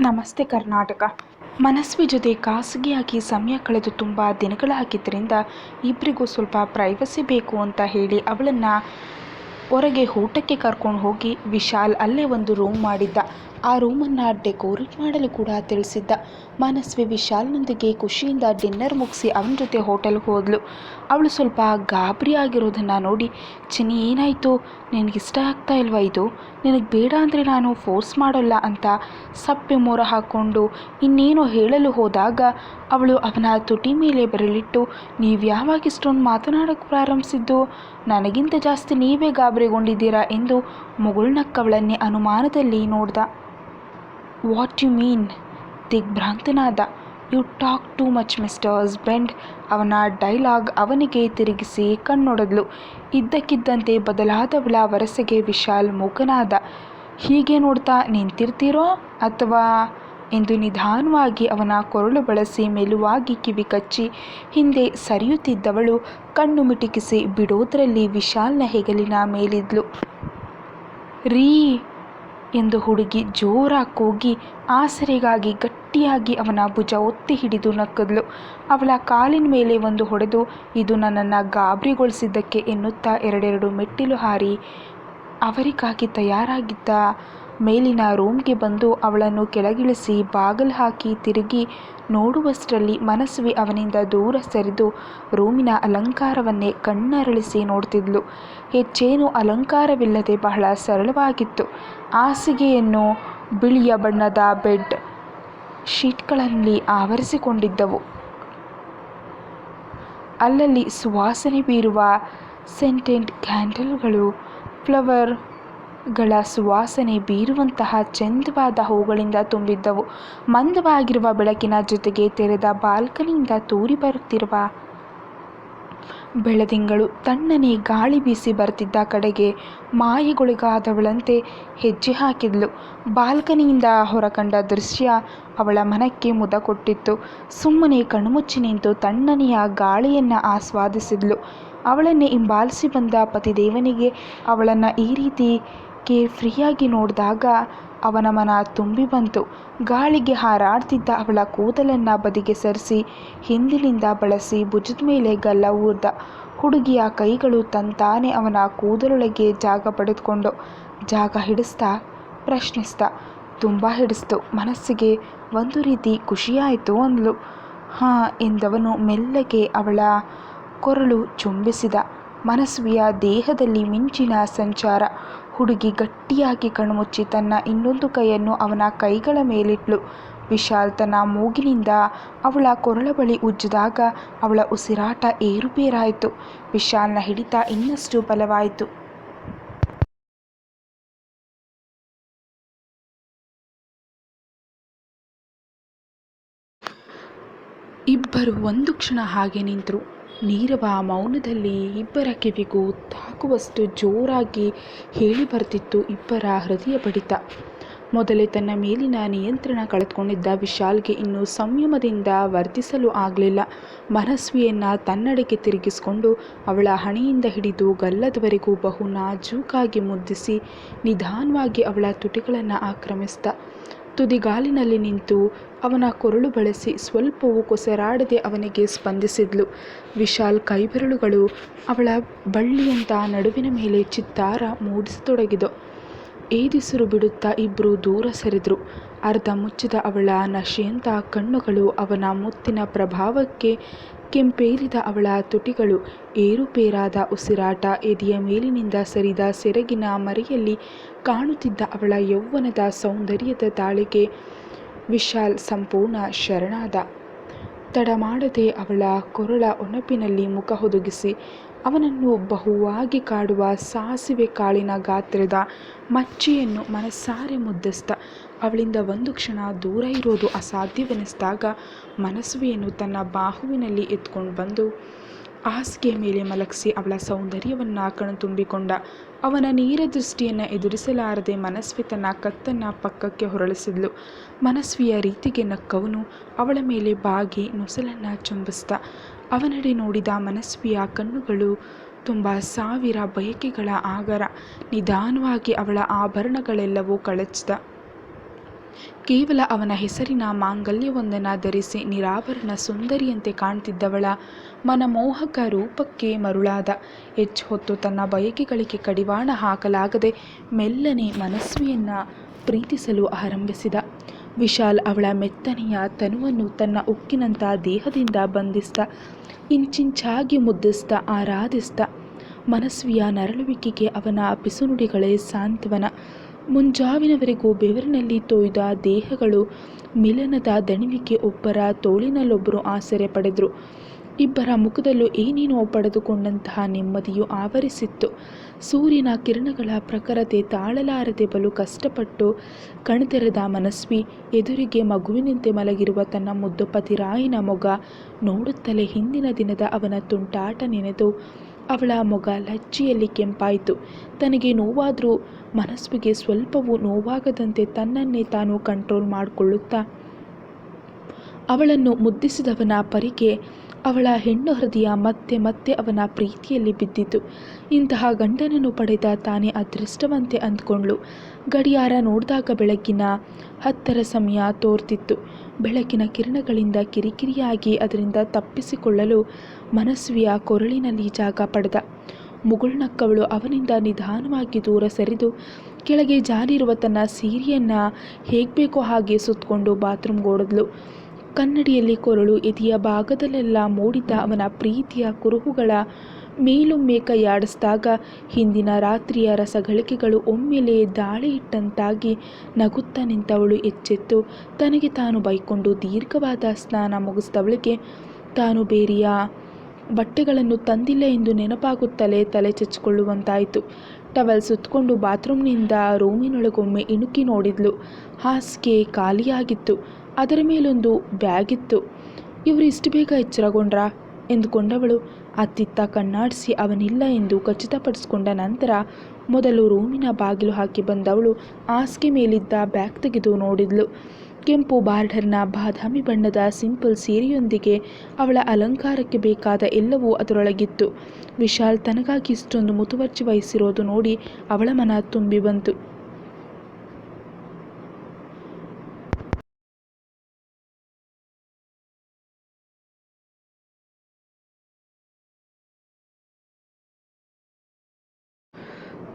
ನಮಸ್ತೆ ಕರ್ನಾಟಕ. ಮನಸ್ವಿ ಜೊತೆ ಖಾಸಗಿಯಾಗಿ ಸಮಯ ಕಳೆದು ತುಂಬ ದಿನಗಳಾಗಿದ್ದರಿಂದ ಇಬ್ಬರಿಗೂ ಸ್ವಲ್ಪ ಪ್ರೈವಸಿ ಬೇಕು ಅಂತ ಹೇಳಿ ಅವಳನ್ನು ಹೊರಗೆ ಊಟಕ್ಕೆ ಕರ್ಕೊಂಡು ಹೋಗಿ ವಿಶಾಲ್ ಅಲ್ಲೇ ಒಂದು ರೂಮ್ ಮಾಡಿದ್ದ. ಆ ರೂಮನ್ನು ಡೆಕೋರೇಟ್ ಮಾಡಲು ಕೂಡ ತಿಳಿಸಿದ್ದ. ಮನಸ್ವಿ ವಿಶಾಲ್ನೊಂದಿಗೆ ಖುಷಿಯಿಂದ ಡಿನ್ನರ್ ಮುಗಿಸಿ ಅವನ ಜೊತೆ ಹೋಟೆಲ್ಗೆ ಹೋದ್ಲು. ಅವಳು ಸ್ವಲ್ಪ ಗಾಬರಿ ಆಗಿರೋದನ್ನು ನೋಡಿ, ಚಿನ್ನಿ ಏನಾಯಿತು, ನಿನಗಿಷ್ಟ ಆಗ್ತಾ ಇಲ್ವಾ ಇದು? ನಿನಗೆ ಬೇಡ ಅಂದರೆ ನಾನು ಫೋರ್ಸ್ ಮಾಡೋಲ್ಲ ಅಂತ ಸಪ್ಪೆ ಮೊರ ಹಾಕ್ಕೊಂಡು ಇನ್ನೇನು ಹೇಳಲು ಹೋದಾಗ ಅವಳು ಅವನ ತುಟಿ ಮೇಲೆ ಬೆರಳಿಟ್ಟು, ನೀವು ಯಾವಾಗ ಇಷ್ಟೊಂದು ಮಾತನಾಡೋಕ್ಕೆ ಪ್ರಾರಂಭಿಸಿದ್ದು? ನನಗಿಂತ ಜಾಸ್ತಿ ನೀವೇ ಗಾಬರಿಗೊಂಡಿದ್ದೀರಾ ಎಂದು ಮುಗುಳ್ನಕ್ಕವಳನ್ನೇ ಅನುಮಾನದಲ್ಲಿ ನೋಡ್ದ. What you mean? ದಿಗ್ಭ್ರಾಂತನಾದ. You talk too much mister husband. ಅವನ ಡೈಲಾಗ್ ಅವನಿಗೆ ತಿರುಗಿಸಿ ಕಣ್ಣೊಡೆದ್ಲು. ಇದ್ದಕ್ಕಿದ್ದಂತೆ ಬದಲಾದವಳ ವರಸೆಗೆ ವಿಶಾಲ್ ಮೂಕನಾದ. ಹೀಗೆ ನೋಡ್ತಾ ನಿಂತಿರ್ತೀರೋ ಅಥವಾ ಎಂದು ನಿಧಾನವಾಗಿ ಅವನ ಕೊರಳು ಬಳಸಿ ಮೆಲುವಾಗಿ ಕಿವಿ ಕಚ್ಚಿ ಹಿಂದೆ ಸರಿಯುತ್ತಿದ್ದವಳು ಕಣ್ಣು ಮಿಟುಕಿಸಿ ಬಿಡೋದ್ರಲ್ಲಿ ವಿಶಾಲ್ನ ಹೆಗಲಿನ ಮೇಲಿದ್ಲು. ರೀ ಎಂದು ಹುಡುಗಿ ಜೋರಾಗಿ ಕೂಗಿ ಆಸರೆಗಾಗಿ ಗಟ್ಟಿಯಾಗಿ ಅವನ ಭುಜ ಒತ್ತಿ ಹಿಡಿದು ನಕ್ಕದ್ಲು. ಅವಳ ಕಾಲಿನ ಮೇಲೆ ಒಂದು ಹೊಡೆದು, ಇದು ನನ್ನನ್ನು ಗಾಬರಿಗೊಳಿಸಿದ್ದಕ್ಕೆ ಎನ್ನುತ್ತಾ ಎರಡೆರಡು ಮೆಟ್ಟಿಲು ಹಾರಿ ಅವರಿಗಾಗಿ ತಯಾರಾಗಿದ್ದ ಮೇಲಿನ ರೂಮ್ಗೆ ಬಂದು ಅವಳನ್ನು ಕೆಳಗಿಳಿಸಿ ಬಾಗಿಲು ಹಾಕಿ ತಿರುಗಿ ನೋಡುವಷ್ಟರಲ್ಲಿ ಮನಸ್ವಿ ಅವನಿಂದ ದೂರ ಸರಿದು ರೂಮಿನ ಅಲಂಕಾರವನ್ನೇ ಕಣ್ಣರಳಿಸಿ ನೋಡ್ತಿದ್ಲು. ಹೆಚ್ಚೇನು ಅಲಂಕಾರವಿಲ್ಲದೆ ಬಹಳ ಸರಳವಾಗಿತ್ತು. ಹಾಸಿಗೆಯನ್ನು ಬಿಳಿಯ ಬಣ್ಣದ ಬೆಡ್ ಶೀಟ್ಗಳಲ್ಲಿ ಆವರಿಸಿಕೊಂಡಿದ್ದವು. ಅಲ್ಲಲ್ಲಿ ಸುವಾಸನೆ ಬೀರುವ ಸೆಂಟೆಡ್ ಕ್ಯಾಂಡಲ್ಗಳು, ಫ್ಲವರ್ಗಳ ಸುವಾಸನೆ ಬೀರುವಂತಹ ಚಂದವಾದ ಹೂಗಳಿಂದ ತುಂಬಿದ್ದವು. ಮಂದವಾಗಿರುವ ಬೆಳಕಿನ ಜೊತೆಗೆ ತೆರೆದ ಬಾಲ್ಕನಿಯಿಂದ ತೂರಿ ಬರುತ್ತಿರುವ ಬೆಳದಿಂಗಳು ತಣ್ಣನೆ ಗಾಳಿ ಬೀಸಿ ಬರ್ತಿದ್ದ ಕಡೆಗೆ ಮಾಯೆಗೊಳಗಾದವಳಂತೆ ಹೆಜ್ಜೆ ಹಾಕಿದ್ಲು. ಬಾಲ್ಕನಿಯಿಂದ ಹೊರಕಂಡ ದೃಶ್ಯ ಅವಳ ಮನಕ್ಕೆ ಮುದ ಕೊಟ್ಟಿತ್ತು. ಸುಮ್ಮನೆ ಕಣ್ಮುಚ್ಚಿ ನಿಂತು ತಣ್ಣನೆಯ ಗಾಳಿಯನ್ನು ಆಸ್ವಾದಿಸಿದ್ಲು. ಅವಳನ್ನೇ ಹಿಂಬಾಲಿಸಿ ಬಂದ ಪತಿದೇವನಿಗೆ ಅವಳನ್ನು ಈ ರೀತಿ ಕೇರ್ ಫ್ರೀಯಾಗಿ ನೋಡಿದಾಗ ಅವನ ಮನ ತುಂಬಿ ಬಂತು. ಗಾಳಿಗೆ ಹಾರಾಡ್ತಿದ್ದ ಅವಳ ಕೂದಲನ್ನು ಬದಿಗೆ ಸರಿಸಿ ಹಿಂದಿನಿಂದ ಬಳಸಿ ಭುಜದ ಮೇಲೆ ಗಲ್ಲ ಊರ್ದ. ಹುಡುಗಿಯ ಕೈಗಳು ತಂತಾನೆ ಅವನ ಕೂದಲೊಳಗೆ ಜಾಗ ಪಡೆದುಕೊಂಡು ಜಾಗ ಹಿಡಿಸ್ತಾ ಪ್ರಶ್ನಿಸ್ದ. ತುಂಬ ಹಿಡಿಸ್ತು. ಮನಸ್ಸಿಗೆ ಒಂದು ರೀತಿ ಖುಷಿಯಾಯಿತು ಅಂದ್ಲು. ಹಾಂ ಎಂದವನು ಮೆಲ್ಲಗೆ ಅವಳ ಕೊರಳು ಚುಂಬಿಸಿದ. ಮನಸ್ವಿಯ ದೇಹದಲ್ಲಿ ಮಿಂಚಿನ ಸಂಚಾರ. ಹುಡುಗಿ ಗಟ್ಟಿಯಾಗಿ ಕಣ್ಮುಚ್ಚಿ ತನ್ನ ಇನ್ನೊಂದು ಕೈಯನ್ನು ಅವನ ಕೈಗಳ ಮೇಲಿಟ್ಲು. ವಿಶಾಲ್ ತನ್ನ ಮೂಗಿನಿಂದ ಅವಳ ಕೊರಳ ಬಳಿ ಉಜ್ಜಿದಾಗ ಅವಳ ಉಸಿರಾಟ ಏರುಪೇರಾಯಿತು. ವಿಶಾಲ್ನ ಹಿಡಿತ ಇನ್ನಷ್ಟು ಬಲವಾಯಿತು. ಇಬ್ಬರು ಒಂದು ಕ್ಷಣ ಹಾಗೆ ನಿಂತರು. ನೀರವ ಮೌನದಲ್ಲಿ ಇಬ್ಬರ ಕಿವಿಗೂ ತಾಕುವಷ್ಟು ಜೋರಾಗಿ ಹೇಳಿ ಬರ್ತಿತ್ತು ಇಬ್ಬರ ಹೃದಯ ಬಡಿತ. ಮೊದಲೇ ತನ್ನ ಮೇಲಿನ ನಿಯಂತ್ರಣ ಕಳೆದುಕೊಂಡಿದ್ದ ವಿಶಾಲ್ಗೆ ಇನ್ನೂ ಸಂಯಮದಿಂದ ವರ್ತಿಸಲು ಆಗಲಿಲ್ಲ. ಮನಸ್ವಿಯನ್ನು ತನ್ನಡೆಗೆ ತಿರುಗಿಸಿಕೊಂಡು ಅವಳ ಹಣೆಯಿಂದ ಹಿಡಿದು ಗಲ್ಲದವರೆಗೂ ಬಹು ನಾಜೂಕಾಗಿ ಮುದ್ದಿಸಿ ನಿಧಾನವಾಗಿ ಅವಳ ತುಟಿಗಳನ್ನು ಆಕ್ರಮಿಸಿದ. ತುದಿಗಾಲಿನಲ್ಲಿ ನಿಂತು ಅವನ ಕೊರಳು ಬಳಸಿ ಸ್ವಲ್ಪವೂ ಕೊಸರಾಡದೆ ಅವನಿಗೆ ಸ್ಪಂದಿಸಿದ್ಲು. ವಿಶಾಲ್ ಕೈಬೆರಳುಗಳು ಅವಳ ಬಳ್ಳಿಯಂಥ ನಡುವಿನ ಮೇಲೆ ಚಿತ್ತಾರ ಮೂಡಿಸತೊಡಗಿದ. ಏದಿಸಿರು ಬಿಡುತ್ತಾ ಇಬ್ಬರು ದೂರ ಸರಿದ್ರು. ಅರ್ಧ ಮುಚ್ಚಿದ ಅವಳ ನಶೆಯಂಥ ಕಣ್ಣುಗಳು ಅವನ ಮುತ್ತಿನ ಪ್ರಭಾವಕ್ಕೆ ಕೆಂಪೇರಿದ ಅವಳ ತುಟಿಗಳು, ಏರುಪೇರಾದ ಉಸಿರಾಟ, ಎದೆಯ ಮೇಲಿನಿಂದ ಸರಿದ ಸೆರಗಿನ ಮರೆಯಲ್ಲಿ ಕಾಣುತ್ತಿದ್ದ ಅವಳ ಯೌವನದ ಸೌಂದರ್ಯದ ದಾಳಿಗೆ ವಿಶಾಲ್ ಸಂಪೂರ್ಣ ಶರಣಾದ. ತಡ ಮಾಡದೆ ಅವಳ ಕೊರಳ ಒನಪಿನಲ್ಲಿ ಮುಖ ಹುದುಗಿಸಿ ಅವನನ್ನು ಬಹುವಾಗಿ ಕಾಡುವ ಸಾಸಿವೆ ಕಾಳಿನ ಗಾತ್ರದ ಮಚ್ಚೆಯನ್ನು ಮನಸ್ಸಾರೆ ಮುದ್ದಿಸಿದ. ಅವಳಿಂದ ಒಂದು ಕ್ಷಣ ದೂರ ಇರೋದು ಅಸಾಧ್ಯವೆನಿಸಿದಾಗ ಮನಸ್ವಿಯನ್ನು ತನ್ನ ಬಾಹುವಿನಲ್ಲಿ ಎತ್ಕೊಂಡು ಬಂದು ಹಾಸಿಗೆ ಮೇಲೆ ಮಲಗಿಸಿ ಅವಳ ಸೌಂದರ್ಯವನ್ನು ಕಣ್ತುಂಬಿಕೊಂಡ. ಅವನ ನೇರ ದೃಷ್ಟಿಯನ್ನು ಎದುರಿಸಲಾರದೆ ಮನಸ್ವಿ ತನ್ನ ಕತ್ತನ್ನು ಪಕ್ಕಕ್ಕೆ ಹೊರಳಿಸಿದ್ಲು. ಮನಸ್ವಿಯ ರೀತಿಗೆ ನಕ್ಕವನು ಅವಳ ಮೇಲೆ ಬಾಗಿ ನೊಸಲನ್ನು ಚುಂಬಿಸಿದ. ಅವನೆಡೆ ನೋಡಿದ ಮನಸ್ವಿಯ ಕಣ್ಣುಗಳು ತುಂಬ ಸಾವಿರ ಬಯಕೆಗಳ ಆಗರ. ನಿಧಾನವಾಗಿ ಅವಳ ಆಭರಣಗಳೆಲ್ಲವೂ ಕಳಚಿದ. ಕೇವಲ ಅವನ ಹೆಸರಿನ ಮಾಂಗಲ್ಯವೊಂದನ್ನು ಧರಿಸಿ ನಿರಾಭರಣ ಸುಂದರಿಯಂತೆ ಕಾಣ್ತಿದ್ದವಳ ಮನಮೋಹಕ ರೂಪಕ್ಕೆ ಮರುಳಾದ. ಹೆಚ್ಚು ಹೊತ್ತು ತನ್ನ ಬಯಕೆಗಳಿಗೆ ಕಡಿವಾಣ ಹಾಕಲಾಗದೆ ಮೆಲ್ಲನೆ ಮನಸ್ವಿಯನ್ನು ಪ್ರೀತಿಸಲು ಆರಂಭಿಸಿದ. ವಿಶಾಲ್ ಅವಳ ಮೆತ್ತನೆಯ ತನುವನ್ನು ತನ್ನ ಉಕ್ಕಿನಂಥ ದೇಹದಿಂದ ಬಂಧಿಸಿದ. ಇಂಚಿಂಚಾಗಿ ಮುದ್ದಿಸಿದ, ಆರಾಧಿಸಿದ. ಮನಸ್ವಿಯ ನರಳುವಿಕೆಗೆ ಅವನ ಪಿಸುನುಡಿಗಳೇ ಸಾಂತ್ವನ. ಮುಂಜಾವಿನವರೆಗೂ ಬೆವರಿನಲ್ಲಿ ತೊಯ್ದ ದೇಹಗಳು ಮಿಲನದ ದಣಿವಿಗೆ ಒಬ್ಬರ ತೋಳಿನಲ್ಲೊಬ್ಬರು ಆಸರೆ ಪಡೆದರು. ಇಬ್ಬರ ಮುಖದಲ್ಲೂ ಏನೇನೋ ಪಡೆದುಕೊಂಡಂತಹ ನೆಮ್ಮದಿಯು ಆವರಿಸಿತ್ತು. ಸೂರ್ಯನ ಕಿರಣಗಳ ಪ್ರಖರತೆ ತಾಳಲಾರದೆ ಬಲು ಕಷ್ಟಪಟ್ಟು ಕಣ್ತೆರೆದ ಮನಸ್ವಿ ಎದುರಿಗೆ ಮಗುವಿನಂತೆ ಮಲಗಿರುವ ತನ್ನ ಮುದ್ದು ಪತಿರಾಯನ ಮೊಗ ನೋಡುತ್ತಲೇ ಹಿಂದಿನ ದಿನದ ಅವನ ತುಂಟಾಟ ನೆನೆದು ಅವಳ ಮೊಗ ಲಜ್ಜೆಯಲ್ಲಿ ಕೆಂಪಾಯಿತು. ತನಗೆ ನೋವಾದರೂ ಮನಸ್ವಿಗೆ ಸ್ವಲ್ಪವೂ ನೋವಾಗದಂತೆ ತನ್ನನ್ನೇ ತಾನು ಕಂಟ್ರೋಲ್ ಮಾಡಿಕೊಳ್ಳುತ್ತಾ ಅವಳನ್ನು ಮುದ್ದಿಸಿದವನ ಪರಿಗೆ ಅವಳ ಹೆಣ್ಣು ಹೃದಯ ಮತ್ತೆ ಮತ್ತೆ ಅವನ ಪ್ರೀತಿಯಲ್ಲಿ ಬಿದ್ದಿತು. ಇಂತಹ ಗಂಡನನ್ನು ಪಡೆದ ತಾನೇ ಅದೃಷ್ಟವಂತೆ ಅಂದ್ಕೊಂಡ್ಳು. ಗಡಿಯಾರ ನೋಡಿದಾಗ ಬೆಳಗ್ಗಿನ 10ರ ಸಮಯ ತೋರ್ತಿತ್ತು. ಬೆಳಕಿನ ಕಿರಣಗಳಿಂದ ಕಿರಿಕಿರಿಯಾಗಿ ಅದರಿಂದ ತಪ್ಪಿಸಿಕೊಳ್ಳಲು ಮನಸ್ವಿಯ ಕೊರಳಿನಲ್ಲಿ ಜಾಗ ಪಡೆದ. ಮುಗುಳ್ನಕ್ಕವಳು ಅವನಿಂದ ನಿಧಾನವಾಗಿ ದೂರ ಸರಿದು ಕೆಳಗೆ ಜಾರಿರುವ ತನ್ನ ಸೀರೆಯನ್ನು ಹೇಗಬೇಕೋ ಹಾಗೆ ಸುತ್ತಕೊಂಡು ಬಾತ್ರೂಮ್ಗೋಡಿದ್ಲು. ಕನ್ನಡಿಯಲ್ಲಿ ಕೊರಳು ಎದೆಯ ಭಾಗದಲ್ಲೆಲ್ಲ ಮೂಡಿದ್ದ ಅವನ ಪ್ರೀತಿಯ ಕುರುಹುಗಳ ಮೇಲೊಮ್ಮೆ ಕೈಯಾಡಿಸಿದಾಗ ಹಿಂದಿನ ರಾತ್ರಿಯ ರಸಗಳಿಕೆಗಳು ಒಮ್ಮೆಲೆ ದಾಳಿ ಇಟ್ಟಂತಾಗಿ ನಗುತ್ತಾ ನಿಂತವಳು ಎಚ್ಚೆತ್ತು ತನಗೆ ತಾನು ಬೈಕೊಂಡು ದೀರ್ಘವಾದ ಸ್ನಾನ ಮುಗಿಸಿದವಳಿಗೆ ತಾನು ಬೇರೆಯ ಬಟ್ಟೆಗಳನ್ನು ತಂದಿಲ್ಲ ಎಂದು ನೆನಪಾಗುತ್ತಲೇ ತಲೆ ಚಚ್ಚಿಕೊಳ್ಳುವಂತಾಯಿತು. ಟವಲ್ ಸುತ್ತಕೊಂಡು ಬಾತ್ರೂಮ್ನಿಂದ ರೂಮಿನೊಳಗೊಮ್ಮೆ ಇಣುಕಿ ನೋಡಿದ್ಲು. ಹಾಸಿಗೆ ಖಾಲಿಯಾಗಿತ್ತು. ಅದರ ಮೇಲೊಂದು ಬ್ಯಾಗಿತ್ತು. ಇವರು ಇಷ್ಟು ಬೇಗ ಎಚ್ಚರಗೊಂಡ್ರಾ ಎಂದುಕೊಂಡವಳು ಅತ್ತಿತ್ತ ಕಣ್ಣಾಡಿಸಿ ಅವನಿಲ್ಲ ಎಂದು ಖಚಿತಪಡಿಸಿಕೊಂಡ ನಂತರ ಮೊದಲು ರೂಮಿನ ಬಾಗಿಲು ಹಾಕಿ ಬಂದವಳು ಹಾಸಿಗೆ ಮೇಲಿದ್ದ ಬ್ಯಾಗ್ ತೆಗೆದು ನೋಡಿದ್ಲು. ಕೆಂಪು ಬಾರ್ಡರ್ನ ಬಾದಾಮಿ ಬಣ್ಣದ ಸಿಂಪಲ್ ಸೀರೆಯೊಂದಿಗೆ ಅವಳ ಅಲಂಕಾರಕ್ಕೆ ಬೇಕಾದ ಎಲ್ಲವೂ ಅದರೊಳಗಿತ್ತು. ವಿಶಾಲ್ ತನಗಾಗಿ ಇಷ್ಟೊಂದು ಮುತುವರ್ಜಿ ವಹಿಸಿರೋದು ನೋಡಿ ಅವಳ ಮನ ತುಂಬಿ ಬಂತು.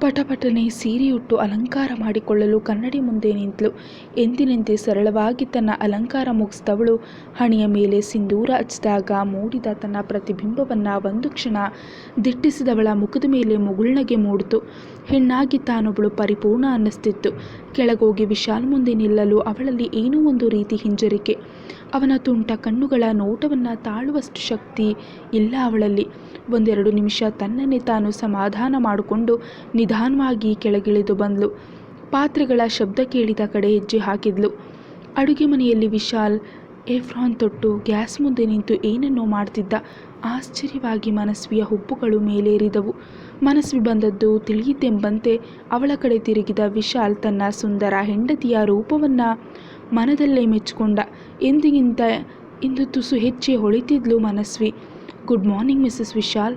ಪಟಪಟನೆ ಸೀರೆಯುಟ್ಟು ಅಲಂಕಾರ ಮಾಡಿಕೊಳ್ಳಲು ಕನ್ನಡಿ ಮುಂದೆ ನಿಂತಳು. ಎಂದಿನಂತೆ ಸರಳವಾಗಿ ತನ್ನ ಅಲಂಕಾರ ಮುಗಿಸಿದವಳು ಹಣೆಯ ಮೇಲೆ ಸಿಂಧೂರ ಹಚ್ಚಿದಾಗ ಮೂಡಿದ ತನ್ನ ಪ್ರತಿಬಿಂಬವನ್ನು ಒಂದು ಕ್ಷಣ ದಿಟ್ಟಿಸಿದವಳ ಮುಖದ ಮೇಲೆ ಮುಗುಳ್ನಗೆ ಮೂಡಿತು. ಹೆಣ್ಣಾಗಿ ತಾನೊಬ್ಬಳು ಪರಿಪೂರ್ಣ ಅನ್ನಿಸ್ತಿತ್ತು. ಕೆಳಗೋಗಿ ವಿಶಾಲ್ ಮುಂದೆ ನಿಲ್ಲಲು ಅವಳಲ್ಲಿ ಏನೋ ಒಂದು ರೀತಿ ಹಿಂಜರಿಕೆ. ಅವನ ತುಂಟ ಕಣ್ಣುಗಳ ನೋಟವನ್ನು ತಾಳುವಷ್ಟು ಶಕ್ತಿ ಇಲ್ಲ ಅವಳಲ್ಲಿ. ಒಂದೆರಡು ನಿಮಿಷ ತನ್ನನ್ನೇ ತಾನು ಸಮಾಧಾನ ಮಾಡಿಕೊಂಡು ನಿಧಾನವಾಗಿ ಕೆಳಗಿಳಿದು ಬಂದ್ಲು. ಪಾತ್ರೆಗಳ ಶಬ್ದ ಕೇಳಿದ ಕಡೆ ಹೆಜ್ಜೆ ಹಾಕಿದ್ಲು. ಅಡುಗೆ ಮನೆಯಲ್ಲಿ ವಿಶಾಲ್ ಏಫ್ರಾನ್ ತೊಟ್ಟು ಗ್ಯಾಸ್ ಮುಂದೆ ನಿಂತು ಏನನ್ನೋ ಮಾಡ್ತಿದ್ದ. ಆಶ್ಚರ್ಯವಾಗಿ ಮನಸ್ವಿಯ ಹುಬ್ಬುಗಳು ಮೇಲೇರಿದವು. ಮನಸ್ವಿ ಬಂದದ್ದು ತಿಳಿಯಿತೆಂಬಂತೆ ಅವಳ ಕಡೆ ತಿರುಗಿದ ವಿಶಾಲ್ ತನ್ನ ಸುಂದರ ಹೆಂಡತಿಯ ರೂಪವನ್ನು ಮನದಲ್ಲೇ ಮೆಚ್ಚಿಕೊಂಡ. ಎಂದಿಗಿಂತ ಇಂದು ತುಸು ಹೆಚ್ಚೆ ಹೊಳಿತಿದ್ಲು Manasvi. Good morning Mrs Vishal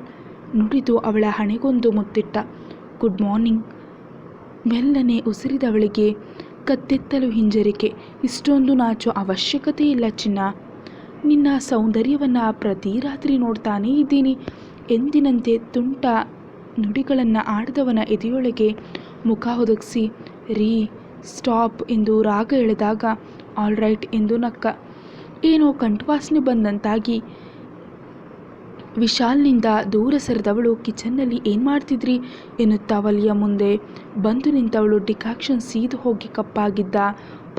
ನುಡಿದು ಅವಳ ಹಣೆಗೊಂದು ಮುತ್ತಿಟ್ಟ. Good morning. ಮೆಲ್ಲನೆ ಉಸಿರಿದವಳಿಗೆ ಕತ್ತೆತ್ತಲು ಹಿಂಜರಿಕೆ. ಇಷ್ಟೊಂದು ನಾಚೋ ಅವಶ್ಯಕತೆ ಇಲ್ಲ ಚಿನ್ನ. ನಿನ್ನ ಸೌಂದರ್ಯವನ್ನು ಪ್ರತಿ ರಾತ್ರಿ ನೋಡ್ತಾನೇ ಇದ್ದೀನಿ. ಎಂದಿನಂತೆ ತುಂಟ ನುಡಿಗಳನ್ನು ಆಡಿದವನ ಎದೆಯೊಳಗೆ ಮುಖ ಒದಗಿಸಿ ರೀ ಸ್ಟಾಪ್ ಎಂದು ರಾಗ ಎಳೆದಾಗ ಆಲ್ ರೈಟ್ ಎಂದು ನಕ್ಕ. ಏನೋ ಕಂಠವಾಸನೆ ಬಂದಂತಾಗಿ ವಿಶಾಲ್ನಿಂದ ದೂರ ಸರಿದವಳು ಕಿಚನ್ನಲ್ಲಿ ಏನು ಮಾಡ್ತಿದ್ರಿ ಎನ್ನುತ್ತಾ ಒಲೆಯ ಮುಂದೆ ಬಂದು ನಿಂತವಳು ಡಿಕಾಕ್ಷನ್ ಸೀದು ಹೋಗಿ ಕಪ್ಪಾಗಿದ್ದ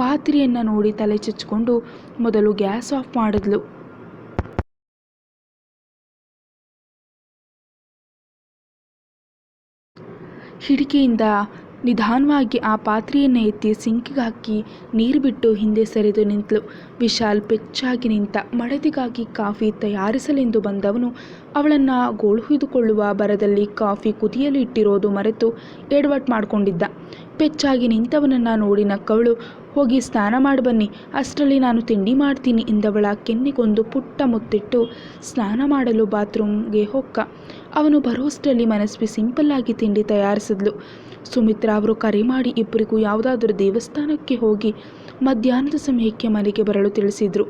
ಪಾತ್ರೆಯನ್ನು ನೋಡಿ ತಲೆ ಚಚ್ಚಿಕೊಂಡು ಮೊದಲು ಗ್ಯಾಸ್ ಆಫ್ ಮಾಡಿದ್ಲು. ಹಿಡಿಕೆಯಿಂದ ನಿಧಾನವಾಗಿ ಆ ಪಾತ್ರೆಯನ್ನು ಎತ್ತಿ ಸಿಂಕಿಗೆ ಹಾಕಿ ನೀರು ಬಿಟ್ಟು ಹಿಂದೆ ಸರಿದು ನಿಂತಳು. ವಿಶಾಲ್ ಪೆಚ್ಚಾಗಿ ನಿಂತ. ಮಡದಿಗಾಗಿ ಕಾಫಿ ತಯಾರಿಸಲೆಂದು ಬಂದವನು ಅವಳನ್ನು ಗೋಳುಹಿದುಕೊಳ್ಳುವ ಭರದಲ್ಲಿ ಕಾಫಿ ಕುದಿಯಲು ಇಟ್ಟಿರೋದು ಮರೆತು ಎಡವಟ್ ಮಾಡಿಕೊಂಡಿದ್ದ. ಪೆಚ್ಚಾಗಿ ನಿಂತವನನ್ನು ನೋಡಿ ನಕ್ಕವಳು ಹೋಗಿ ಸ್ನಾನ ಮಾಡಿ ಬನ್ನಿ, ಅಷ್ಟರಲ್ಲಿ ನಾನು ತಿಂಡಿ ಮಾಡ್ತೀನಿ ಎಂದವಳ ಕೆನ್ನೆಗೊಂದು ಪುಟ್ಟ ಮುತ್ತಿಟ್ಟು ಸ್ನಾನ ಮಾಡಲು ಬಾತ್ರೂಮ್ಗೆ ಹೊಕ್ಕ. ಅವನು ಬರೋಷ್ಟರಲ್ಲಿ ಮನಸ್ವಿ ಸಿಂಪಲ್ಲಾಗಿ ತಿಂಡಿ ತಯಾರಿಸಿದ್ಲು. ಸುಮಿತ್ರಾ ಅವರು ಕರೆ ಮಾಡಿ ಇಬ್ಬರಿಗೂ ಯಾವುದಾದ್ರೂ ದೇವಸ್ಥಾನಕ್ಕೆ ಹೋಗಿ ಮಧ್ಯಾಹ್ನದ ಸಮಯಕ್ಕೆ ಮನೆಗೆ ಬರಲು ತಿಳಿಸಿದ್ರು.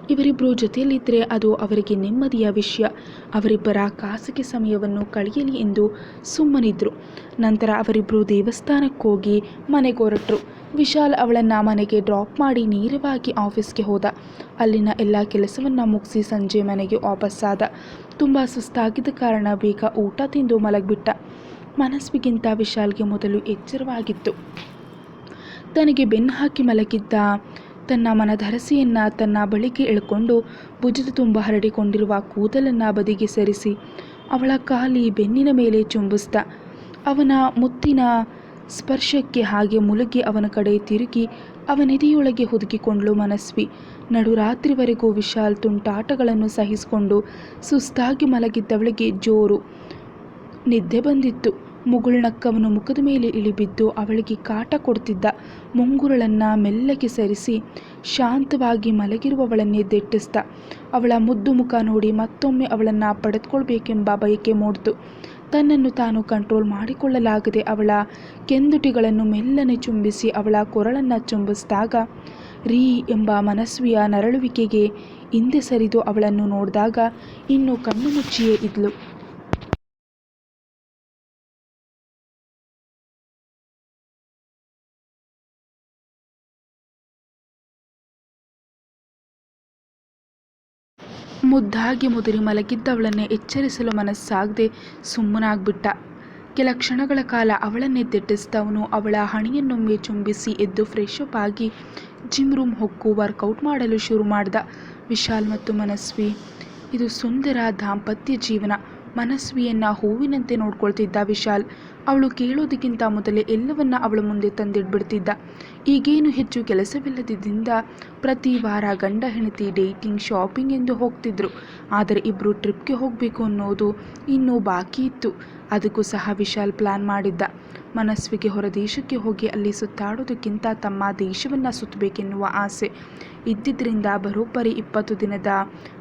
ಇವರಿಬ್ಬರು ಜೊತೆಯಲ್ಲಿದ್ದರೆ ಅದು ಅವರಿಗೆ ನೆಮ್ಮದಿಯ ವಿಷಯ. ಅವರಿಬ್ಬರ ಖಾಸಗಿ ಸಮಯವನ್ನು ಕಳೆಯಲಿ ಎಂದು ಸುಮ್ಮನಿದ್ರು. ನಂತರ ಅವರಿಬ್ಬರು ದೇವಸ್ಥಾನಕ್ಕೋಗಿ ಮನೆಗೆ ಹೊರಟರು. ವಿಶಾಲ್ ಅವಳನ್ನು ಮನೆಗೆ ಡ್ರಾಪ್ ಮಾಡಿ ನೇರವಾಗಿ ಆಫೀಸ್ಗೆ ಹೋದ. ಅಲ್ಲಿನ ಎಲ್ಲ ಕೆಲಸವನ್ನು ಮುಗಿಸಿ ಸಂಜೆ ಮನೆಗೆ ವಾಪಸ್ಸಾದ. ತುಂಬ ಸುಸ್ತಾಗಿದ್ದ ಕಾರಣ ಬೇಗ ಊಟ ತಿಂದು ಮಲಗಿಬಿಟ್ಟ. ಮನಸ್ವಿಗಿಂತ ವಿಶಾಲ್ಗೆ ಮೊದಲು ಎಚ್ಚರವಾಗಿತ್ತು. ತನಗೆ ಬೆನ್ನು ಹಾಕಿ ಮಲಗಿದ್ದ ತನ್ನ ಮನಧರಸಿಯನ್ನು ತನ್ನ ಬಳಿಗೆ ಎಳ್ಕೊಂಡು ಭುಜದ ತುಂಬ ಹರಡಿಕೊಂಡಿರುವ ಕೂದಲನ್ನು ಬದಿಗೆ ಸರಿಸಿ ಅವಳ ಖಾಲಿ ಬೆನ್ನಿನ ಮೇಲೆ ಚುಂಬಿಸ್ದ. ಅವನ ಮುತ್ತಿನ ಸ್ಪರ್ಶಕ್ಕೆ ಹಾಗೆ ಮುಳುಗಿ ಅವನ ಕಡೆ ತಿರುಗಿ ಅವನೆದೆಯೊಳಗೆ ಹುದುಗಿಕೊಂಡ್ಳು ಮನಸ್ವಿ. ನಡುರಾತ್ರಿವರೆಗೂ ವಿಶಾಲ್ ತುಂಟಾಟಗಳನ್ನು ಸಹಿಸಿಕೊಂಡು ಸುಸ್ತಾಗಿ ಮಲಗಿದ್ದವಳಿಗೆ ಜೋರು ನಿದ್ದೆ ಬಂದಿತ್ತು. ಮುಗುಳ್ನಕ್ಕವನು ಮುಖದ ಮೇಲೆ ಇಳಿಬಿದ್ದು ಅವಳಿಗೆ ಕಾಟ ಕೊಡ್ತಿದ್ದ. ಮುಂಗುರುಳನ್ನು ಮೆಲ್ಲಗೆ ಸರಿಸಿ ಶಾಂತವಾಗಿ ಮಲಗಿರುವವಳನ್ನೇ ದೆಟ್ಟಿಸ್ದ. ಅವಳ ಮುದ್ದು ಮುಖ ನೋಡಿ ಮತ್ತೊಮ್ಮೆ ಅವಳನ್ನು ಪಡೆದುಕೊಳ್ಬೇಕೆಂಬ ಬಯಕೆ ಮೂಡಿತು. ತನ್ನನ್ನು ತಾನು ಕಂಟ್ರೋಲ್ ಮಾಡಿಕೊಳ್ಳಲಾಗದೆ ಅವಳ ಕೆಂದುಟಿಗಳನ್ನು ಮೆಲ್ಲನೆ ಚುಂಬಿಸಿ ಅವಳ ಕೊರಳನ್ನು ಚುಂಬಿಸಿದಾಗ ರೀ ಎಂಬ ಮನಸ್ವಿಯ ನರಳುವಿಕೆಗೆ ಹಿಂದೆ ಸರಿದು ಅವಳನ್ನು ನೋಡಿದಾಗ ಇನ್ನೂ ಕಣ್ಣು ಮುಚ್ಚಿಯೇ ಇದ್ಲು. ಮುದ್ದಾಗಿ ಮುದುರಿ ಮಲಗಿದ್ದವಳನ್ನೇ ಎಚ್ಚರಿಸಲು ಮನಸ್ಸಾಗದೆ ಸುಮ್ಮನಾಗ್ಬಿಟ್ಟ. ಕೆಲ ಕ್ಷಣಗಳ ಕಾಲ ಅವಳನ್ನೇ ದೆಟ್ಟಿಸಿದವನು ಅವಳ ಹಣೆಯನ್ನೊಮ್ಮೆ ಚುಂಬಿಸಿ ಎದ್ದು ಫ್ರೆಶ್ ಅಪ್ ಆಗಿ ಜಿಮ್ ರೂಮ್ ಹೊಕ್ಕು ವರ್ಕೌಟ್ ಮಾಡಲು ಶುರು ಮಾಡ್ದ. ವಿಶಾಲ್ ಮತ್ತು ಮನಸ್ವಿ ಇದು ಸುಂದರ ದಾಂಪತ್ಯ ಜೀವನ. ಮನಸ್ವಿಯನ್ನು ಹೂವಿನಂತೆ ನೋಡ್ಕೊಳ್ತಿದ್ದ ವಿಶಾಲ್. ಅವಳು ಕೇಳೋದಕ್ಕಿಂತ ಮೊದಲೇ ಎಲ್ಲವನ್ನ ಅವಳ ಮುಂದೆ ತಂದಿಡ್ಬಿಡ್ತಿದ್ದ. ಈಗೇನು ಹೆಚ್ಚು ಕೆಲಸವಿಲ್ಲದಿದ್ದರಿಂದ ಪ್ರತಿ ವಾರ ಗಂಡ ಹೆಂಡತಿ ಡೇಟಿಂಗ್ ಶಾಪಿಂಗ್ ಎಂದು ಹೋಗ್ತಿದ್ರು. ಆದರೆ ಇಬ್ಬರು ಟ್ರಿಪ್ಗೆ ಹೋಗಬೇಕು ಅನ್ನೋದು ಇನ್ನೂ ಬಾಕಿ ಇತ್ತು. ಅದಕ್ಕೂ ಸಹ ವಿಶಾಲ್ ಪ್ಲ್ಯಾನ್ ಮಾಡಿದ್ದ. ಮನಸ್ವಿಗೆ ಹೊರದೇಶಕ್ಕೆ ಹೋಗಿ ಅಲ್ಲಿ ಸುತ್ತಾಡೋದಕ್ಕಿಂತ ತಮ್ಮ ದೇಶವನ್ನು ಸುತ್ತಬೇಕೆನ್ನುವ ಆಸೆ ಇದ್ದಿದ್ದರಿಂದ ಬರೋಬ್ಬರಿ 20 ದಿನದ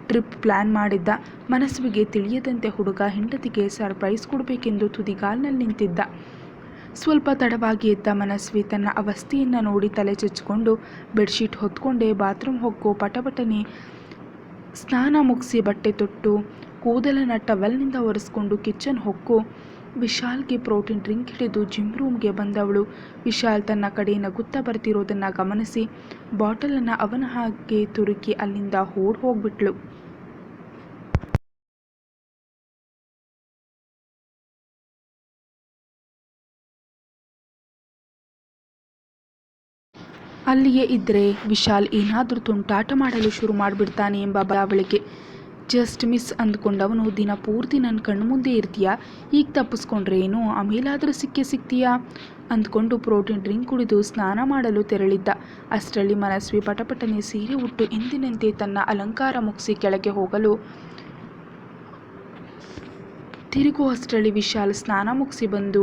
ಟ್ರಿಪ್ ಪ್ಲ್ಯಾನ್ ಮಾಡಿದ್ದ. ಮನಸ್ವಿಗೆ ತಿಳಿಯದಂತೆ ಹುಡುಗ ಹೆಂಡತಿಗೆ ಸರ್ಪ್ರೈಸ್ ಕೊಡಬೇಕೆಂದು ತುದಿಗಾಲ್ನಲ್ಲಿ ನಿಂತಿದ್ದ. ಸ್ವಲ್ಪ ತಡವಾಗಿ ಎದ್ದ ಮನಸ್ವಿ ತನ್ನ ಅವಸ್ಥೆಯನ್ನು ನೋಡಿ ತಲೆ ಚುಚ್ಚಿಕೊಂಡು ಬೆಡ್ಶೀಟ್ ಹೊತ್ಕೊಂಡೇ ಬಾತ್ರೂಮ್ ಹೊಕ್ಕು ಪಟಪಟನೆ ಸ್ನಾನ ಮುಗಿಸಿ ಬಟ್ಟೆ ತೊಟ್ಟು ಕೂದಲನ್ನು ಟವೆಲ್ನಿಂದ ಒರೆಸ್ಕೊಂಡು ಕಿಚನ್ ಹೊಕ್ಕು ವಿಶಾಲ್ಗೆ ಪ್ರೋಟೀನ್ ಡ್ರಿಂಕ್ ಹಿಡಿದು ಜಿಮ್ ರೂಮ್ಗೆ ಬಂದವಳು. ವಿಶಾಲ್ ತನ್ನ ಕಡೆ ನಗುತ್ತಾ ಬರ್ತಿರೋದನ್ನು ಗಮನಿಸಿ ಬಾಟಲನ್ನು ಅವನ ಹಾಗೆ ತುರುಕಿ ಅಲ್ಲಿಂದ ಹೋಗ್ಬಿಟ್ಳು. ಅಲ್ಲಿಯೇ ಇದ್ದರೆ ವಿಶಾಲ್ ಏನಾದರೂ ತುಂಟಾಟ ಮಾಡಲು ಶುರು ಮಾಡಿಬಿಡ್ತಾನೆ ಎಂಬ ಭಯ ಅವಳಿಗೆ. ಜಸ್ಟ್ ಮಿಸ್ ಅಂದ್ಕೊಂಡವನು ದಿನ ಪೂರ್ತಿ ನನ್ನ ಕಣ್ಣು ಮುಂದೆ ಇರ್ತೀಯಾ, ಈಗ ತಪ್ಪಿಸ್ಕೊಂಡ್ರೆ ಏನು, ಆಮೇಲಾದರೂ ಸಿಗ್ತೀಯಾ ಅಂದ್ಕೊಂಡು ಪ್ರೋಟೀನ್ ಡ್ರಿಂಕ್ ಕುಡಿದು ಸ್ನಾನ ಮಾಡಲು ತೆರಳಿದ್ದ. ಅಷ್ಟರಲ್ಲಿ ಮನಸ್ವಿ ಪಟಪಟನೆ ಸೀರೆ ಉಟ್ಟು ಎಂದಿನಂತೆ ತನ್ನ ಅಲಂಕಾರ ಮುಗಿಸಿ ಕೆಳಗೆ ಹೋಗಲು ತಿರುಗುವಷ್ಟರಲ್ಲಿ ವಿಶಾಲ್ ಸ್ನಾನ ಮುಗಿಸಿ ಬಂದು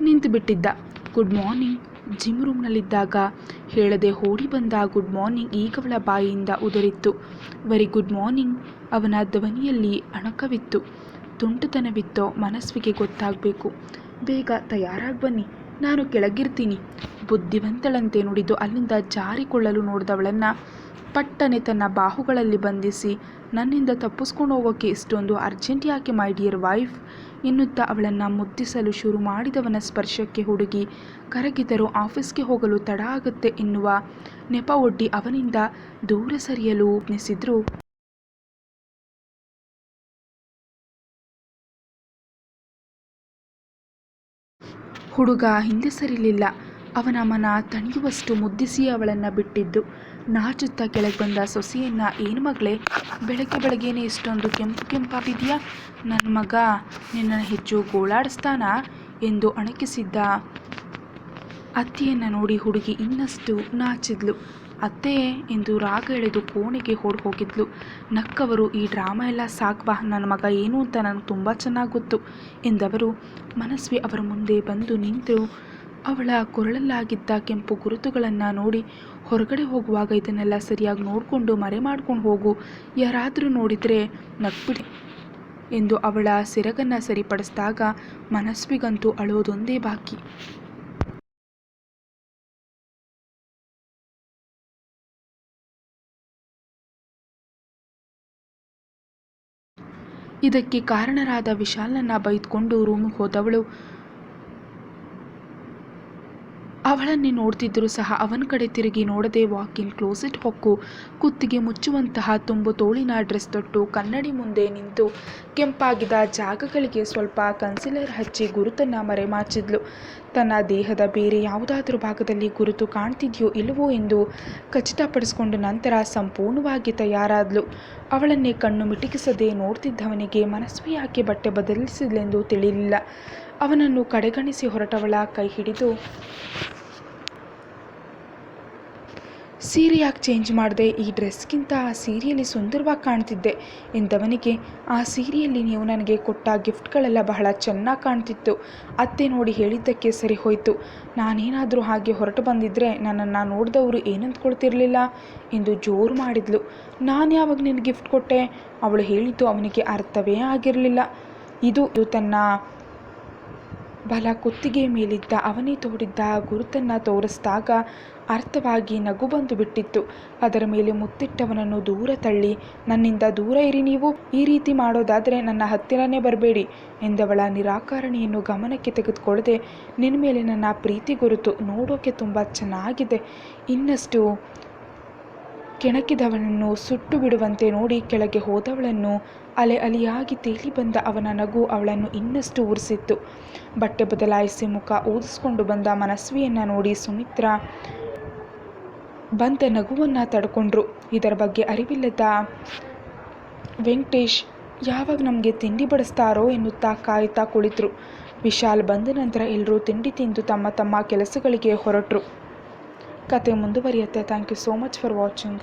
ನಿಂತು ಬಿಟ್ಟಿದ್ದ. Good morning. ಜಿಮ್ ರೂಮ್ನಲ್ಲಿದ್ದಾಗ ಹೇಳದೆ ಓಡಿ ಬಂದ ಗುಡ್ ಮಾರ್ನಿಂಗ್ ಈಗವಳ ಬಾಯಿಯಿಂದ ಉದುರಿತ್ತು. Very good morning. ಅವನ ಧ್ವನಿಯಲ್ಲಿ ಅಣಕವಿತ್ತು. ತುಂಟತನವಿತ್ತೋ ಮನಸ್ವಿಗೆ ಗೊತ್ತಾಗಬೇಕು. ಬೇಗ ತಯಾರಾಗಿ ಬನ್ನಿ, ನಾನು ಕೆಳಗಿರ್ತೀನಿ. ಬುದ್ಧಿವಂತಳಂತೆ ನುಡಿದು ಅಲ್ಲಿಂದ ಜಾರಿಕೊಳ್ಳಲು ನೋಡಿದವಳನ್ನು ಪಟ್ಟನೆ ತನ್ನ ಬಾಹುಗಳಲ್ಲಿ ಬಂಧಿಸಿ ನನ್ನಿಂದ ತಪ್ಪಿಸ್ಕೊಂಡು ಹೋಗೋಕ್ಕೆ ಇಷ್ಟೊಂದು ಅರ್ಜೆಂಟ್ ಯಾಕೆ ಮೈ ಡಿಯರ್ ವೈಫ್ ಎನ್ನುತ್ತಾ ಅವಳನ್ನು ಮುದ್ದಿಸಲು ಶುರು ಮಾಡಿದವನ ಸ್ಪರ್ಶಕ್ಕೆ ಹುಡುಗಿ ಕರಗಿದರೂ ಆಫೀಸ್ಗೆ ಹೋಗಲು ತಡ ಆಗುತ್ತೆ ಎನ್ನುವ ನೆಪ ಒಡ್ಡಿ ಅವನಿಂದ ದೂರ ಸರಿಯಲು ಯತ್ನಿಸಿದ್ರು. ಹುಡುಗ ಹಿಂದೆ ಸರಿಲಿಲ್ಲ. ಅವನ ಮನ ತಣಿಯುವಷ್ಟು ಮುದ್ದಿಸಿ ಅವಳನ್ನು ಬಿಟ್ಟಿದ್ದು. ನಾಚುತ್ತಾ ಕೆಳಗೆ ಬಂದ ಸೊಸೆಯನ್ನು ಏನು ಮಗಳೇ, ಬೆಳಗ್ಗೆನೇ ಇಷ್ಟೊಂದು ಕೆಂಪಾಗಿದೆಯಾ, ನನ್ನ ಮಗ ನಿನ್ನನ್ನು ಹೆಚ್ಚು ಗೋಳಾಡಿಸ್ತಾನಾ ಎಂದು ಅಣಕಿಸಿದ್ದ ಅತ್ತೆಯನ್ನು ನೋಡಿ ಹುಡುಗಿ ಇನ್ನಷ್ಟು ನಾಚಿದ್ಲು. ಅತ್ತೆ ಎಂದು ರಾಗ ಎಳೆದು ಕೋಣೆಗೆ ಹೋಗಿದ್ಲು. ನಕ್ಕವರು ಈ ಡ್ರಾಮಾ ಎಲ್ಲ ಸಾಕ್ವಾ, ನನ್ನ ಮಗ ಏನು ಅಂತ ನನಗೆ ತುಂಬ ಚೆನ್ನಾಗಿ ಗೊತ್ತು ಎಂದವರು ಮನಸ್ವಿ ಅವರ ಮುಂದೆ ಬಂದು ನಿಂತು ಅವಳ ಕೊರಳಲ್ಲಾಗಿದ್ದ ಕೆಂಪು ಗುರುತುಗಳನ್ನು ನೋಡಿ ಹೊರಗಡೆ ಹೋಗುವಾಗ ಇದನ್ನೆಲ್ಲ ಸರಿಯಾಗಿ ನೋಡಿಕೊಂಡು ಮರೆ ಮಾಡ್ಕೊಂಡು ಹೋಗು, ಯಾರಾದರೂ ನೋಡಿದರೆ ನಕ್ಬಿಡಿ ಎಂದು ಅವಳ ಸೆರಗನ್ನು ಸರಿಪಡಿಸಿದಾಗ ಮನಸ್ವಿಗಂತೂ ಅಳೋದೊಂದೇ ಬಾಕಿ. ಇದಕ್ಕೆ ಕಾರಣರಾದ ವಿಶಾಲ್ನನ್ನು ಬೈದ್ಕೊಂಡು ರೂಮಿಗೆ ಹೋದವಳು ಅವಳನ್ನೇ ನೋಡ್ತಿದ್ದರೂ ಸಹ ಅವನ ಕಡೆ ತಿರುಗಿ ನೋಡದೆ ವಾಕಿನ್ ಕ್ಲೋಸೆಟ್ ಹೊಕ್ಕು ಕುತ್ತಿಗೆ ಮುಚ್ಚುವಂತಹ ತುಂಬು ತೋಳಿನ ಡ್ರೆಸ್ ತೊಟ್ಟು ಕನ್ನಡಿ ಮುಂದೆ ನಿಂತು ಕೆಂಪಾಗಿದ್ದ ಜಾಗಗಳಿಗೆ ಸ್ವಲ್ಪ ಕನ್ಸಿಲರ್ ಹಚ್ಚಿ ಗುರುತನ್ನು ಮರೆಮಾಚಿದ್ಲು. ತನ್ನ ದೇಹದ ಬೇರೆ ಯಾವುದಾದ್ರೂ ಭಾಗದಲ್ಲಿ ಗುರುತು ಕಾಣ್ತಿದೆಯೋ ಇಲ್ಲವೋ ಎಂದು ಖಚಿತಪಡಿಸಿಕೊಂಡು ನಂತರ ಸಂಪೂರ್ಣವಾಗಿ ತಯಾರಾದ್ಲು. ಅವಳನ್ನೇ ಕಣ್ಣು ಮಿಟುಕಿಸದೆ ನೋಡ್ತಿದ್ದವನಿಗೆ ಮನಸ್ವಿ ಯಾಕೆ ಬಟ್ಟೆ ಬದಲಿಸಿದ್ಲೆಂದು ತಿಳಿಲಿಲ್ಲ. ಅವನನ್ನು ಕಡೆಗಣಿಸಿ ಹೊರಟವಳ ಕೈ ಹಿಡಿದು ಸೀರೆ ಯಾಕೆ ಚೇಂಜ್ ಮಾಡಿದೆ? ಈ ಡ್ರೆಸ್ಗಿಂತ ಆ ಸೀರೆಯಲ್ಲಿ ಸುಂದರವಾಗಿ ಕಾಣ್ತಿದ್ದೆ ಎಂದವನಿಗೆ, ಆ ಸೀರೆಯಲ್ಲಿ ನೀವು ನನಗೆ ಕೊಟ್ಟ ಗಿಫ್ಟ್ಗಳೆಲ್ಲ ಬಹಳ ಚೆನ್ನಾಗಿ ಕಾಣ್ತಿತ್ತು. ಅತ್ತೆ ನೋಡಿ ಹೇಳಿದ್ದಕ್ಕೆ ಸರಿ ಹೋಯಿತು. ನಾನೇನಾದರೂ ಹಾಗೆ ಹೊರಟು ಬಂದಿದ್ದರೆ ನನ್ನನ್ನು ನೋಡಿದವರು ಏನಂದ್ಕೊಳ್ತಿರ್ಲಿಲ್ಲ ಎಂದು ಜೋರು ಮಾಡಿದ್ಲು. ನಾನು ಯಾವಾಗ ನಿನಗೆ ಗಿಫ್ಟ್ ಕೊಟ್ಟೆ? ಅವಳು ಹೇಳಿದ್ದು ಅವನಿಗೆ ಅರ್ಥವೇ ಆಗಿರಲಿಲ್ಲ. ಇದು ತನ್ನ ಬಲ ಕುತ್ತಿಗೆ ಮೇಲಿದ್ದ ಅವನೇ ತೋಡಿದ್ದ ಗುರುತನ್ನು ತೋರಿಸಿದಾಗ ಅರ್ಥವಾಗಿ ನಗು ಬಂದು ಬಿಟ್ಟಿತ್ತು. ಅದರ ಮೇಲೆ ಮುತ್ತಿಟ್ಟವನನ್ನು ದೂರ ತಳ್ಳಿ, ನನ್ನಿಂದ ದೂರ ಇರಿ, ನೀವು ಈ ರೀತಿ ಮಾಡೋದಾದರೆ ನನ್ನ ಹತ್ತಿರನೇ ಬರಬೇಡಿ ಎಂದವಳ ನಿರಾಕರಣೆಯನ್ನು ಗಮನಕ್ಕೆ ತೆಗೆದುಕೊಳ್ಳದೆ, ನಿನ್ನ ಮೇಲೆ ನನ್ನ ಪ್ರೀತಿ ಗುರುತು ನೋಡೋಕೆ ತುಂಬ ಚೆನ್ನಾಗಿದೆ. ಇನ್ನಷ್ಟು ಕೆಣಕಿದವನನ್ನು ಸುಟ್ಟು ಬಿಡುವಂತೆ ನೋಡಿ ಕೆಳಗೆ ಹೋದವಳನ್ನು ಅಲೆ ಅಲೆಯಾಗಿ ತೇಲಿ ಬಂದ ಅವನ ನಗು ಅವಳನ್ನು ಇನ್ನಷ್ಟು ಉರಿಸಿತ್ತು. ಬಟ್ಟೆ ಬದಲಾಯಿಸಿ ಮುಖ ಊದಿಸ್ಕೊಂಡು ಬಂದ ಮನಸ್ವಿಯನ್ನು ನೋಡಿ ಸುಮಿತ್ರಾ ಬಂದ ನಗುವನ್ನು ತಡ್ಕೊಂಡ್ರು. ಇದರ ಬಗ್ಗೆ ಅರಿವಿಲ್ಲದ ವೆಂಕಟೇಶ್ ಯಾವಾಗ ನಮಗೆ ತಿಂಡಿ ಬಡಿಸ್ತಾರೋ ಎನ್ನುತ್ತಾ ಕಾಯುತ್ತಾ ಕುಳಿತರು. ವಿಶಾಲ್ ಬಂದ ನಂತರ ಎಲ್ಲರೂ ತಿಂಡಿ ತಿಂದು ತಮ್ಮ ತಮ್ಮ ಕೆಲಸಗಳಿಗೆ ಹೊರಟರು. ಕತೆ ಮುಂದುವರಿಯುತ್ತೆ. Thank you so much for watching.